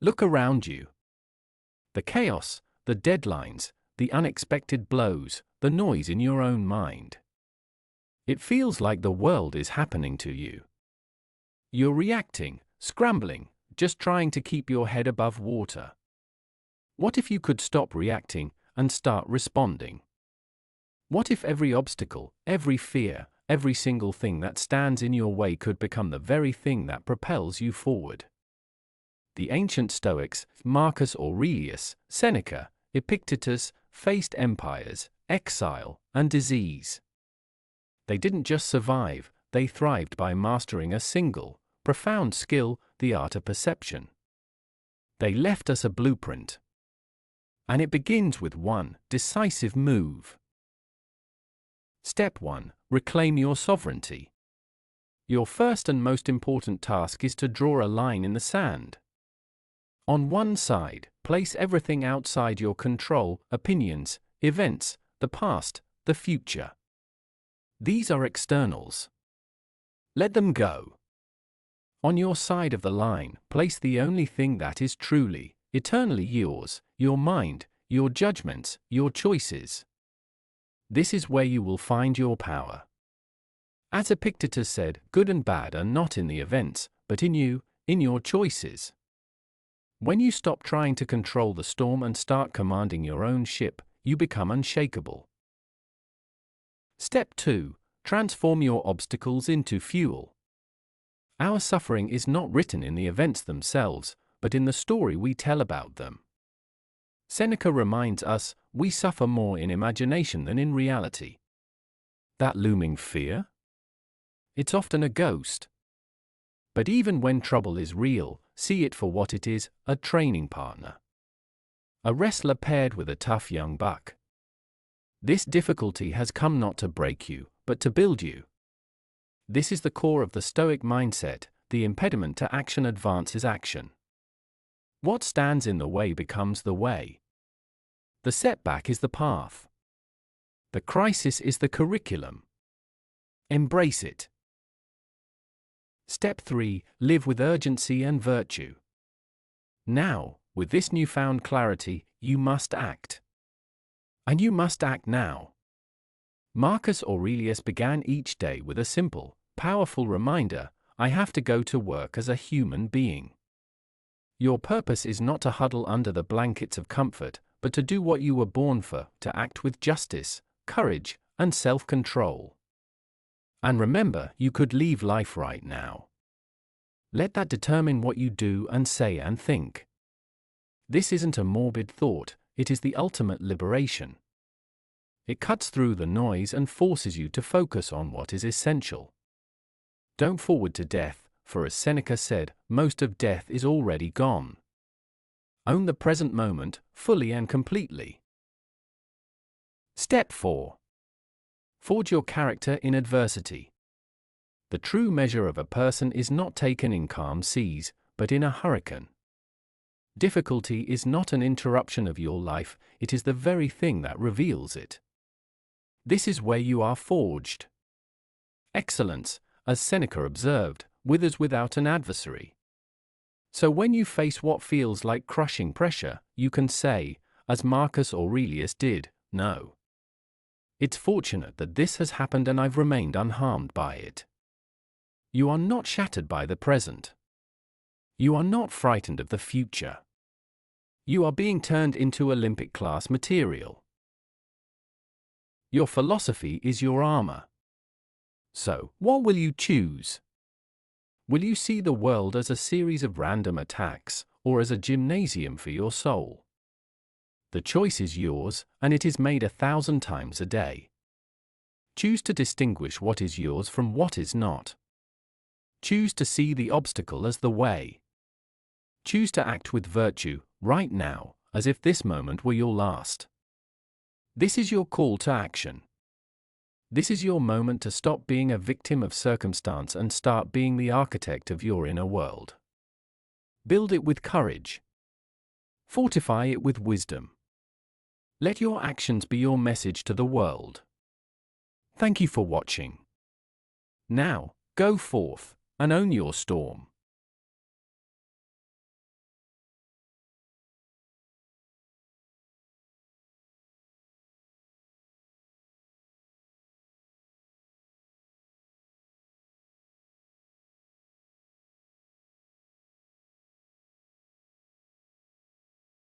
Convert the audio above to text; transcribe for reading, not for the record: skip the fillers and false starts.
Look around you. The chaos, the deadlines, the unexpected blows, the noise in your own mind. It feels like the world is happening to you. You're reacting, scrambling, just trying to keep your head above water. What if you could stop reacting and start responding? What if every obstacle, every fear, every single thing that stands in your way could become the very thing that propels you forward? The ancient Stoics, Marcus Aurelius, Seneca, Epictetus, faced empires, exile, and disease. They didn't just survive, they thrived by mastering a single, profound skill, the art of perception. They left us a blueprint. And it begins with one decisive move. Step 1. Reclaim your sovereignty. Your first and most important task is to draw a line in the sand. On one side, place everything outside your control, opinions, events, the past, the future. These are externals. Let them go. On your side of the line, place the only thing that is truly, eternally yours, your mind, your judgments, your choices. This is where you will find your power. As Epictetus said, good and bad are not in the events, but in you, in your choices. When you stop trying to control the storm and start commanding your own ship, you become unshakable. Step 2. Transform your obstacles into fuel. Our suffering is not written in the events themselves, but in the story we tell about them. Seneca reminds us, we suffer more in imagination than in reality. That looming fear? It's often a ghost. But even when trouble is real, see it for what it is, a training partner. A wrestler paired with a tough young buck. This difficulty has come not to break you, but to build you. This is the core of the Stoic mindset, the impediment to action advances action. What stands in the way becomes the way. The setback is the path. The crisis is the curriculum. Embrace it. Step 3. Live with urgency and virtue. Now, with this newfound clarity, you must act. And you must act now. Marcus Aurelius began each day with a simple, powerful reminder, I have to go to work as a human being. Your purpose is not to huddle under the blankets of comfort, but to do what you were born for, to act with justice, courage, and self-control. And remember, you could leave life right now. Let that determine what you do and say and think. This isn't a morbid thought, it is the ultimate liberation. It cuts through the noise and forces you to focus on what is essential. Don't forward to death, for as Seneca said, most of death is already gone. Own the present moment, fully and completely. Step 4. Forge your character in adversity. The true measure of a person is not taken in calm seas, but in a hurricane. Difficulty is not an interruption of your life, it is the very thing that reveals it. This is where you are forged. Excellence, as Seneca observed, withers without an adversary. So when you face what feels like crushing pressure, you can say, as Marcus Aurelius did, no. It's fortunate that this has happened and I've remained unharmed by it. You are not shattered by the present. You are not frightened of the future. You are being turned into Olympic-class material. Your philosophy is your armor. So, what will you choose? Will you see the world as a series of random attacks, or as a gymnasium for your soul? The choice is yours, and it is made 1,000 times a day. Choose to distinguish what is yours from what is not. Choose to see the obstacle as the way. Choose to act with virtue, right now, as if this moment were your last. This is your call to action. This is your moment to stop being a victim of circumstance and start being the architect of your inner world. Build it with courage. Fortify it with wisdom. Let your actions be your message to the world. Thank you for watching. Now, go forth and own your storm.